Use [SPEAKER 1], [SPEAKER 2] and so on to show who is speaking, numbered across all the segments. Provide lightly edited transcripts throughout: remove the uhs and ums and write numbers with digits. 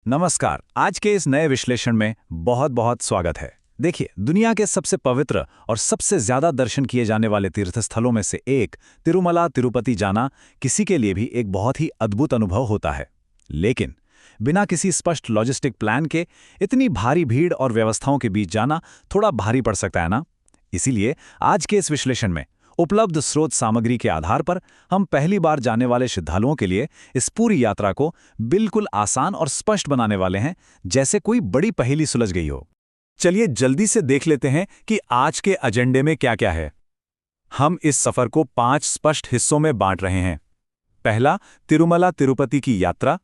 [SPEAKER 1] नमस्कार। आज के इस नए विश्लेषण में बहुत बहुत स्वागत है। देखिए, दुनिया के सबसे पवित्र और सबसे ज्यादा दर्शन किए जाने वाले तीर्थस्थलों में से एक तिरुमला तिरुपति जाना किसी के लिए भी एक बहुत ही अद्भुत अनुभव होता है। लेकिन बिना किसी स्पष्ट लॉजिस्टिक प्लान के इतनी भारी भीड़ और व्यवस्थाओं के बीच जाना थोड़ा भारी पड़ सकता है ना। इसीलिए आज के इस विश्लेषण में उपलब्ध स्रोत सामग्री के आधार पर हम पहली बार जाने वाले श्रद्धालुओं के लिए इस पूरी यात्रा को बिल्कुल आसान और स्पष्ट बनाने वाले हैं, जैसे कोई बड़ी पहेली सुलझ गई हो। चलिए जल्दी से देख लेते हैं कि आज के एजेंडे में क्या क्या है। हम इस सफर को 5 स्पष्ट हिस्सों में बांट रहे हैं। पहला, तिरुमला तिरुपति की यात्रा।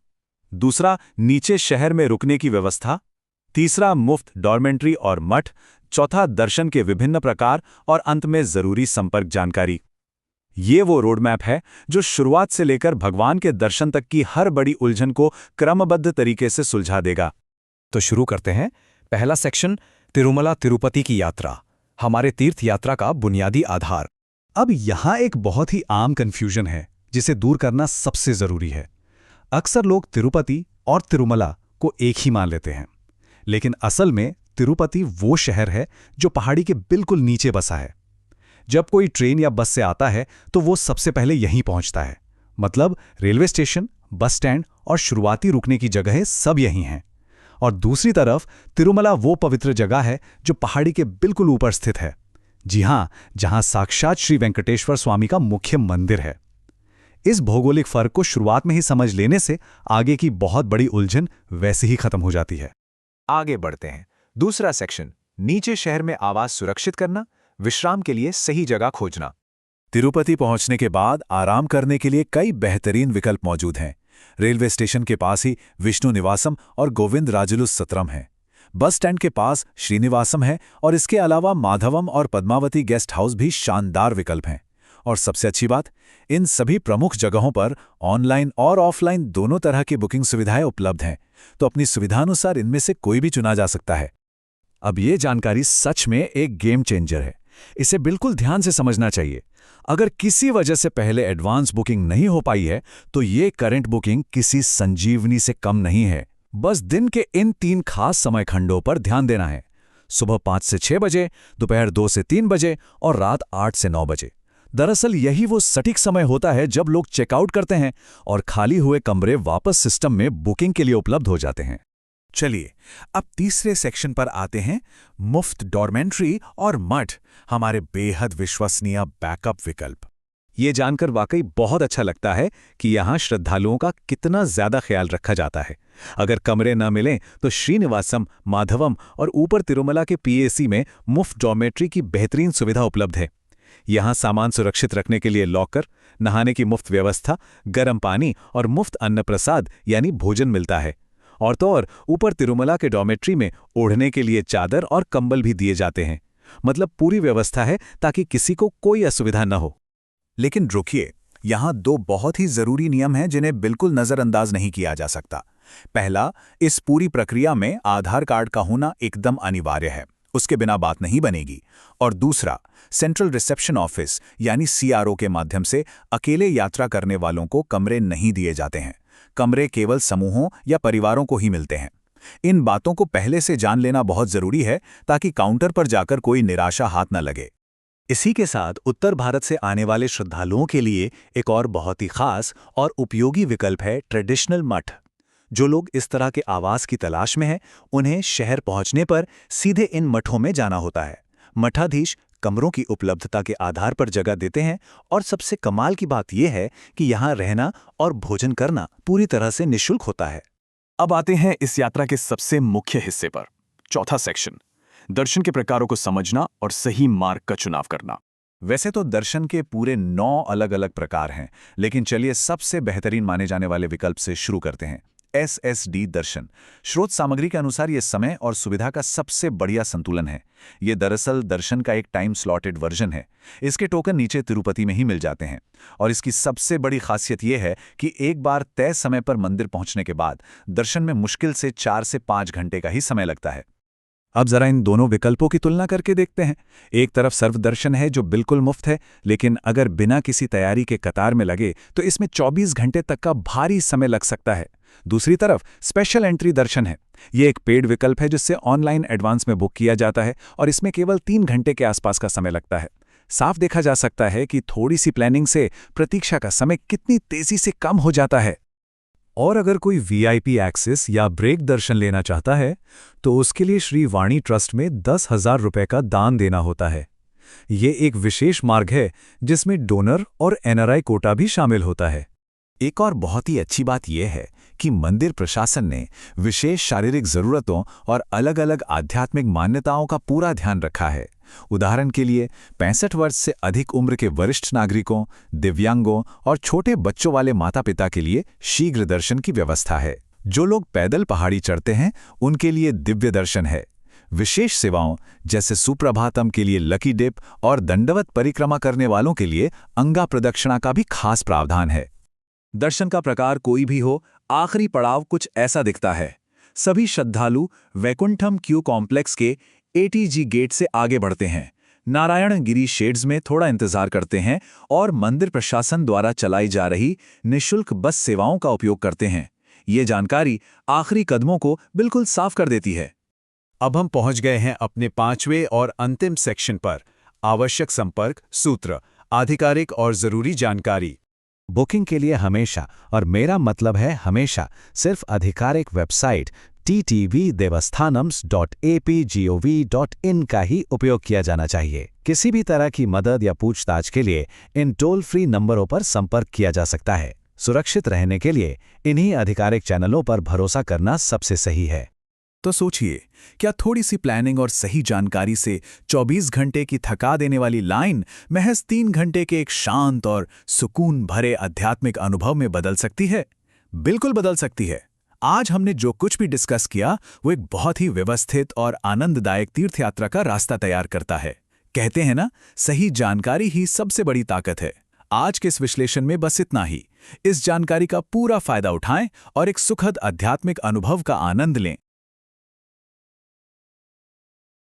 [SPEAKER 1] दूसरा, नीचे शहर में रुकने की व्यवस्था। तीसरा, मुफ्त डॉर्मेंट्री और मठ। चौथा, दर्शन के विभिन्न प्रकार। और अंत में जरूरी संपर्क जानकारी। ये वो रोड मैप है जो शुरुआत से लेकर भगवान के दर्शन तक की हर बड़ी उलझन को क्रमबद्ध तरीके से सुलझा देगा।
[SPEAKER 2] तो शुरू करते हैं। पहला सेक्शन, तिरुमला तिरुपति की यात्रा, हमारे तीर्थ यात्रा का बुनियादी आधार।
[SPEAKER 1] अब यहाँ एक बहुत ही आम कन्फ्यूजन है जिसे दूर करना सबसे जरूरी है। अक्सर लोग तिरुपति और तिरुमला को एक ही मान लेते हैं, लेकिन असल में तिरुपति वो शहर है जो पहाड़ी के बिल्कुल नीचे बसा है। जब कोई ट्रेन या बस से आता है तो वो सबसे पहले यहीं पहुंचता है। मतलब रेलवे स्टेशन, बस स्टैंड और शुरुआती रुकने की जगहें सब यहीं हैं। और दूसरी तरफ तिरुमला वो पवित्र जगह है जो पहाड़ी के बिल्कुल ऊपर स्थित है। जी हां, जहां साक्षात श्री वेंकटेश्वर स्वामी का मुख्य मंदिर है। इस भौगोलिक फर्क को शुरुआत में ही समझ लेने से आगे की बहुत बड़ी उलझन वैसे ही खत्म हो जाती है।
[SPEAKER 3] आगे बढ़ते हैं। दूसरा सेक्शन, नीचे शहर में आवास सुरक्षित करना, विश्राम के लिए सही जगह खोजना।
[SPEAKER 1] तिरुपति पहुंचने के बाद आराम करने के लिए कई बेहतरीन विकल्प मौजूद हैं। रेलवे स्टेशन के पास ही विष्णु निवासम और गोविंद राजुलु सत्रम है। बस स्टैंड के पास श्रीनिवासम है और इसके अलावा माधवम और पद्मावती गेस्ट हाउस भी शानदार विकल्प हैं। और सबसे अच्छी बात, इन सभी प्रमुख जगहों पर ऑनलाइन और ऑफलाइन दोनों तरह की बुकिंग सुविधाएं उपलब्ध हैं, तो अपनी सुविधानुसार इनमें से कोई भी चुना जा सकता है। अब ये जानकारी सच में एक गेम चेंजर है। इसे बिल्कुल ध्यान से समझना चाहिए। अगर किसी वजह से पहले एडवांस बुकिंग नहीं हो पाई है तो ये करंट बुकिंग किसी संजीवनी से कम नहीं है। बस दिन के इन 3 खास समय खंडों पर ध्यान देना है। सुबह 5 से 6 बजे, दोपहर 2 से 3 बजे और रात 8 से 9 बजे। दरअसल यही वो सटीक समय होता है जब लोग चेकआउट करते हैं और खाली हुए कमरे वापस सिस्टम में बुकिंग के लिए उपलब्ध हो जाते हैं। चलिए अब तीसरे सेक्शन पर आते हैं, मुफ्त डॉर्मेंट्री और मठ, हमारे बेहद विश्वसनीय बैकअप विकल्प। ये जानकर वाकई बहुत अच्छा लगता है कि यहाँ श्रद्धालुओं का कितना ज्यादा ख्याल रखा जाता है। अगर कमरे न मिलें तो श्रीनिवासम, माधवम और ऊपर तिरुमला के पीएसी में मुफ्त डॉर्मेट्री की बेहतरीन सुविधा उपलब्ध है। यहाँ सामान सुरक्षित रखने के लिए लॉकर, नहाने की मुफ्त व्यवस्था, गर्म पानी और मुफ्त अन्न प्रसाद यानी भोजन मिलता है। और तो और ऊपर तिरुमला के डॉर्मेट्री में ओढ़ने के लिए चादर और कंबल भी दिए जाते हैं। मतलब पूरी व्यवस्था है ताकि किसी को कोई असुविधा न हो। लेकिन रुकिए, यहाँ 2 बहुत ही जरूरी नियम हैं जिन्हें बिल्कुल नजरअंदाज नहीं किया जा सकता। पहला, इस पूरी प्रक्रिया में आधार कार्ड का होना एकदम अनिवार्य है, उसके बिना बात नहीं बनेगी। और दूसरा, सेंट्रल रिसेप्शन ऑफिस यानी सीआरओ के माध्यम से अकेले यात्रा करने वालों को कमरे नहीं दिए जाते हैं। कमरे केवल समूहों या परिवारों को ही मिलते हैं। इन बातों को पहले से जान लेना बहुत जरूरी है ताकि काउंटर पर जाकर कोई निराशा हाथ न लगे। इसी के साथ उत्तर भारत से आने वाले श्रद्धालुओं के लिए एक और बहुत ही खास और उपयोगी विकल्प है ट्रेडिशनल मठ। जो लोग इस तरह के आवास की तलाश में हैं, उन्हें शहर पहुंचने पर सीधे इन मठों में जाना होता है। मठाधीश कमरों की उपलब्धता के आधार पर जगह देते हैं और सबसे कमाल की बात यह है कि यहाँ रहना और भोजन करना पूरी तरह से निःशुल्क होता है।
[SPEAKER 3] अब आते हैं इस यात्रा के सबसे मुख्य हिस्से पर, चौथा सेक्शन, दर्शन के प्रकारों को समझना और सही मार्ग का चुनाव करना।
[SPEAKER 1] वैसे तो दर्शन के पूरे 9 अलग-अलग प्रकार हैं, लेकिन चलिए सबसे बेहतरीन माने जाने वाले विकल्प से शुरू करते हैं। SSD दर्शन। स्रोत सामग्री के अनुसार ये समय और सुविधा का सबसे बढ़िया संतुलन है। ये दरअसल दर्शन का एक टाइम स्लॉटेड वर्जन है। इसके टोकन नीचे तिरुपति में ही मिल जाते हैं। और इसकी सबसे बड़ी खासियत यह है कि एक बार तय समय पर मंदिर पहुंचने के बाद दर्शन में मुश्किल से 4 से 5 घंटे का ही समय लगता है। अब जरा इन दोनों विकल्पों की तुलना करके देखते हैं। एक तरफ सर्वदर्शन है जो बिल्कुल मुफ्त है, लेकिन अगर बिना किसी तैयारी के कतार में लगे तो इसमें 24 घंटे तक का भारी समय लग सकता है। दूसरी तरफ स्पेशल एंट्री दर्शन है। ये एक पेड विकल्प है जिससे ऑनलाइन एडवांस में बुक किया जाता है और इसमें केवल 3 घंटे के आसपास का समय लगता है। साफ देखा जा सकता है कि थोड़ी सी प्लानिंग से प्रतीक्षा का समय कितनी तेजी से कम हो जाता है। और अगर कोई वीआईपी एक्सेस या ब्रेक दर्शन लेना चाहता है तो उसके लिए श्री वाणी ट्रस्ट में 10,000 रुपये का दान देना होता है। ये एक विशेष मार्ग है जिसमें डोनर और एनआरआई कोटा भी शामिल होता है। एक और बहुत ही अच्छी बात यह है कि मंदिर प्रशासन ने विशेष शारीरिक जरूरतों और अलग-अलग आध्यात्मिक मान्यताओं का पूरा ध्यान रखा है। उदाहरण के लिए 65 वर्ष से अधिक उम्र के वरिष्ठ नागरिकों, दिव्यांगों और छोटे बच्चों वाले माता-पिता के लिए शीघ्र दर्शन की व्यवस्था है। जो लोग पैदल पहाड़ी चढ़ते हैं उनके लिए दिव्य दर्शन है। विशेष सेवाओं जैसे सुप्रभातम के लिए लकी डिप और दंडवत परिक्रमा करने वालों के लिए अंगा प्रदक्षिणा का भी खास प्रावधान है।
[SPEAKER 3] दर्शन का प्रकार कोई भी हो, आखिरी पड़ाव कुछ ऐसा दिखता है। सभी श्रद्धालु वैकुंठम क्यू कॉम्प्लेक्स के एटीजी गेट से आगे बढ़ते हैं, नारायणगिरी शेड्स में थोड़ा इंतजार करते हैं और मंदिर प्रशासन द्वारा चलाई जा रही निःशुल्क बस सेवाओं का उपयोग करते हैं। ये जानकारी आखिरी कदमों को बिल्कुल साफ कर देती है।
[SPEAKER 1] अब हम पहुंच गए हैं अपने 5वें और अंतिम सेक्शन पर, आवश्यक संपर्क सूत्र, आधिकारिक और जरूरी जानकारी। बुकिंग के लिए हमेशा, और मेरा मतलब है हमेशा, सिर्फ आधिकारिक वेबसाइट ttvdevasthanams.apgov.in का ही उपयोग किया जाना चाहिए। किसी भी तरह की मदद या पूछताछ के लिए इन टोल फ्री नंबरों पर संपर्क किया जा सकता है। सुरक्षित रहने के लिए इन्हीं आधिकारिक चैनलों पर भरोसा करना सबसे सही है।
[SPEAKER 3] तो सोचिए, क्या थोड़ी सी प्लानिंग और सही जानकारी से 24 घंटे की थका देने वाली लाइन महज 3 घंटे के एक शांत और सुकून भरे आध्यात्मिक अनुभव में बदल सकती है? बिल्कुल बदल सकती है। आज हमने जो कुछ भी डिस्कस किया वो एक बहुत ही व्यवस्थित और आनंददायक तीर्थयात्रा का रास्ता तैयार करता है। कहते हैं ना, सही जानकारी ही सबसे बड़ी ताकत है। आज के इस विश्लेषण में बस इतना ही। इस जानकारी का पूरा फायदा उठाएं और एक सुखद आध्यात्मिक अनुभव का आनंद लें।